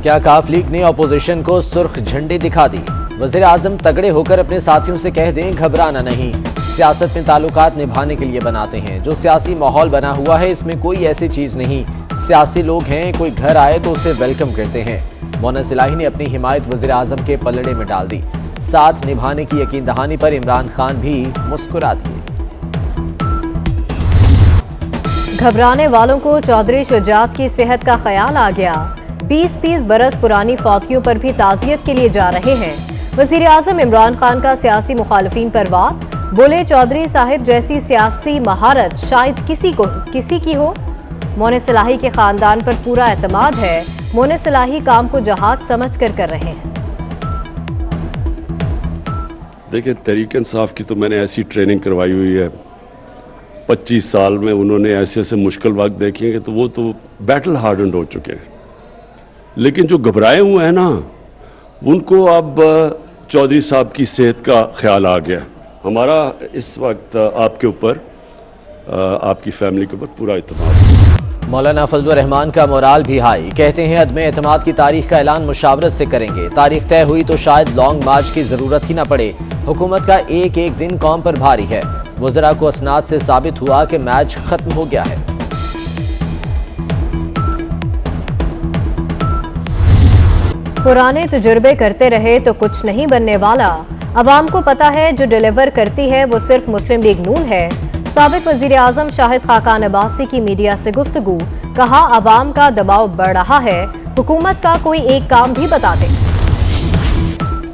क्या काफ लीग ने अपोजिशन को सुर्ख झंडी दिखा दी? वजीर आजम तगड़े होकर अपने साथियों से कह दें घबराना नहीं। सियासत में ताल्लुकात निभाने के लिए बनाते हैं। जो सियासी माहौल बना हुआ है इसमें कोई ऐसी चीज नहीं। सियासी लोग हैं, कोई घर आए तो उसे वेलकम करते हैं। मोनस इलाही ने अपनी हिमायत वजीर आजम के पलड़े में डाल दी। साथ निभाने की यकीन दहानी पर इमरान खान भी मुस्कुरा दिए। घबराने वालों को चौधरी शुजात की सेहत का ख्याल आ गया। 20-20 बरस पुरानी फौतियों पर भी ताजियत के लिए जा रहे हैं। वजीर आजम इमरान खान का सियासी मुखालफिन पर वार, बोले चौधरी साहिब जैसी सियासी महारत शायद किसी की हो। मोनस इलाही के खानदान पर पूरा एतमाद है। मोनस इलाही काम को जहाज समझ कर रहे हैं। देखिए, तहरीक इंसाफ की तो मैंने ऐसी ट्रेनिंग करवाई हुई है। 25 साल में उन्होंने ऐसे ऐसे मुश्किल वक्त देखे हैं कि तो वो तो बैटल हार्डन्ड हो चुके हैं। लेकिन जो घबराए हुए हैं ना, उनको अब चौधरी साहब की सेहत का ख्याल आ गया। हमारा इस वक्त आपके ऊपर, आपकी फैमिली के ऊपर पूरा इत्मीनान है। मौलाना फजलुर रहमान का मोराल भी हाई, कहते हैं अदम एतमाद की तारीख का ऐलान मुशावरत से करेंगे। तारीख तय हुई तो शायद लॉन्ग मार्च की जरूरत ही न पड़े। हुकूमत का एक एक दिन कौम पर भारी है। वज़रा को असनाद से साबित हुआ कि मैच खत्म हो गया है। पुराने तजुर्बे करते रहे तो कुछ नहीं बनने वाला। अवाम को पता है जो डिलीवर करती है वो सिर्फ मुस्लिम लीग नून है। साबिक वजीर आजम शाहिद खाकान अब्बासी की मीडिया से गुफ्तगू, कहा अवाम का दबाव बढ़ रहा है, हुकूमत का कोई एक काम भी बता दे।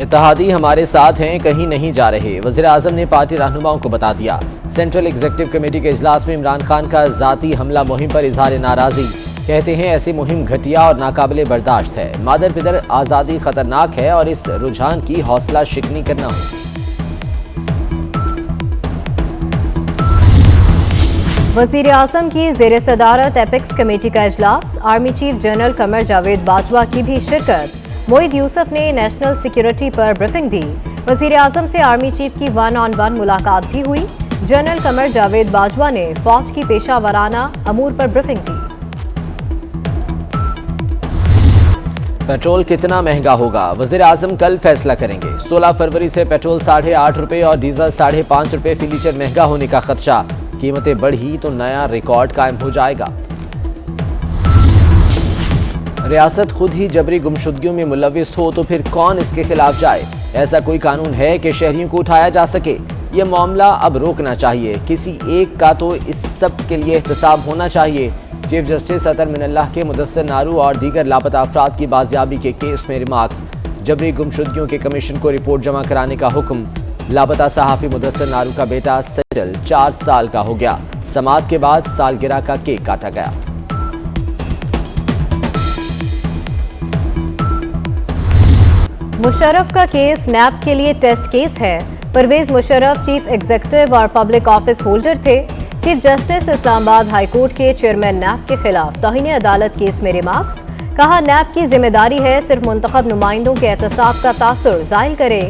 इत्तेहादी हमारे साथ हैं, कहीं नहीं जा रहे। वज़ीर आज़म ने पार्टी रहनुमाओं को बता दिया। सेंट्रल एग्जीक्यूटिव कमेटी के इजलास में इमरान खान का जाती हमला मुहिम पर इजहार नाराज़ी, कहते हैं ऐसी मुहिम घटिया और नाकाबिले बर्दाश्त है। मादर पिदर आज़ादी खतरनाक है और इस रुझान की हौसला शिकनी करना हो। वज़ीर आज़म की ज़ेर सदारत एपेक्स कमेटी का इजलास, army chief general Qamar Javed Bajwa की भी शिरकत। मोईद यूसुफ ने नेशनल सिक्योरिटी पर ब्रीफिंग दी। वज़ीर आज़म से आर्मी चीफ की 1-on-1 मुलाकात भी हुई। जनरल कमर जावेद बाजवा ने फौज की पेशा वराना अमूर पर ब्रीफिंग दी। पेट्रोल कितना महंगा होगा, वज़ीर आज़म कल फैसला करेंगे। 16 फरवरी से पेट्रोल 8.5 रुपये और डीजल 5.5 रुपये फी लीटर महंगा होने का खदशा। कीमतें बढ़ी तो नया रिकॉर्ड कायम हो जाएगा। रियासत खुद ही जबरी गुमशुदगियों में मुलविस हो तो फिर कौन इसके खिलाफ जाए? ऐसा कोई कानून है कि शहरियों को उठाया जा सके? यह मामला अब रोकना चाहिए। किसी एक का तो इस सब के लिए एहतसाब होना चाहिए। चीफ जस्टिस अतर मिनल्लाह के मुदस्सर नारू और दीगर लापता अफराद की बाजियाबी के केस में रिमार्क्स। जबरी गुमशुदगियों के कमीशन को रिपोर्ट जमा कराने का हुक्म। लापता सहाफ़ी मुदस्सर नारू का बेटा सजल 4 साल का हो गया। समात के बाद सालगिरह का केक काटा गया। मुशर्रफ का केस नैब के लिए टेस्ट केस है। परवेज मुशर्रफ चीफ एग्जीक्यूटिव और पब्लिक ऑफिस होल्डर थे। Chief justice Islamabad high court के चेयरमैन नैब के खिलाफ तौहीन अदालत केस में रिमार्क्स। कहा नैब की जिम्मेदारी है सिर्फ मुंतखब नुमाइंदों के एहतसाब का तासुर जाहिर करे।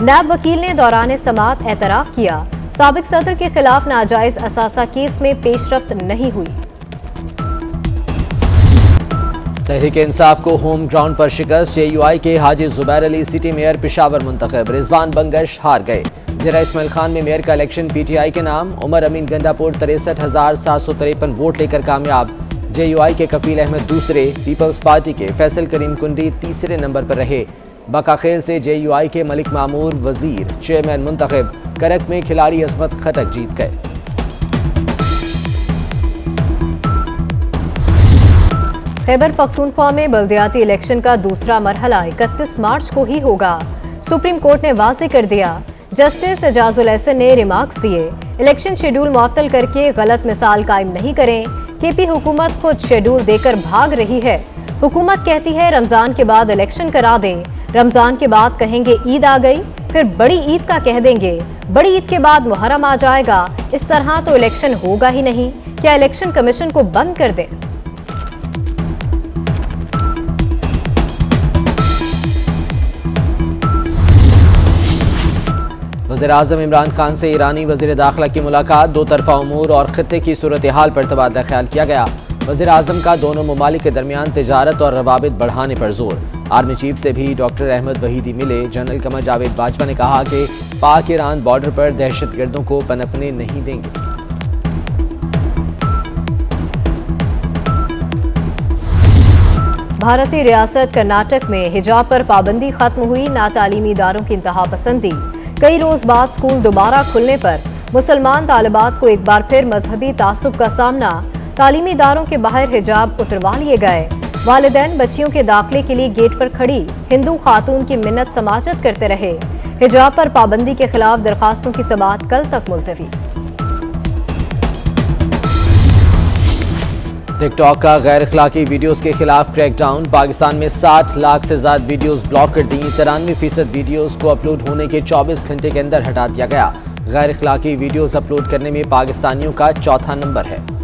नैब वकील ने दौरान समात एतराफ़ किया, साबिक सदर के खिलाफ नाजायज असासा केस में पेशरफ्त नहीं हुई। तहरीक इंसाफ को होम ग्राउंड पर शिकस्त। JUI के हाजी जुबैर अली सिटी मेयर पेशावर मुंतखब। रिजवान बंगश हार गए। जरा इस्माइल खान में मेयर का इलेक्शन PTI के नाम। उमर अमीन गंडापुर 63,753 वोट लेकर कामयाब। JUI के कफील अहमद दूसरे, पीपल्स पार्टी के फैसल करीम कुंडी तीसरे नंबर पर रहे। बकाखेल से JUI के मलिक मामूर वजीर चेयरमैन मुंतखब। करक में खिलाड़ी असमत खटक जीत गए। खैबर पख्तूनख्वा में बल्दियाती इलेक्शन का दूसरा मरहला 31 मार्च को ही होगा। सुप्रीम कोर्ट ने वाज़ेह कर दिया। जस्टिस एजाजुल एहसन ने रिमार्क्स दिए, इलेक्शन शेड्यूल मुअत्तल करके गलत मिसाल कायम नहीं करें। KP हुकूमत खुद शेड्यूल देकर भाग रही है। हुकूमत कहती है रमजान के बाद इलेक्शन करा दें, रमजान के बाद कहेंगे ईद आ गई, फिर बड़ी ईद का कह देंगे, बड़ी ईद के बाद मुहर्रम आ जाएगा। इस तरह तो इलेक्शन होगा ही नहीं। क्या इलेक्शन कमीशन को बंद कर दें? वज़ीर आज़म इमरान खान से ईरानी वज़ीर दाखिला की मुलाकात। दो तरफ़ा उमूर और खित्ते की सूरत हाल पर तबादला ख्याल किया गया। वज़ीर आज़म का दोनों ममालिक के दरमियान तिजारत और रवाबित बढ़ाने पर जोर। आर्मी चीफ से भी डॉक्टर अहमद वहीदी मिले। जनरल कमर जावेद बाजवा ने कहा कि पाक ईरान बॉर्डर पर दहशतगर्दों को पनपने नहीं देंगे। भारतीय रियासत कर्नाटक में हिजाब पर पाबंदी खत्म हुई। नातालीमी इदारों की इंतहा पसंदी। कई रोज बाद स्कूल दोबारा खुलने पर मुसलमान तालिबात को एक बार फिर मजहबी तासुब का सामना। तालीमी इदारों के बाहर हिजाब उतरवा लिए गए। वालिदैन बच्चियों के दाखिले के लिए गेट पर खड़ी हिंदू खातून की मिन्नत समाजत करते रहे। हिजाब पर पाबंदी के खिलाफ दरखास्तों की समाअत कल तक मुलतवी। टिकटॉक का गैर अखलाकी वीडियोस के खिलाफ क्रैकडाउन। पाकिस्तान में 60 लाख से ज्यादा वीडियोस ब्लॉक कर दी। 93% वीडियोस को अपलोड होने के 24 घंटे के अंदर हटा दिया गया। गैर अखलाकी वीडियोस अपलोड करने में पाकिस्तानियों का चौथा नंबर है।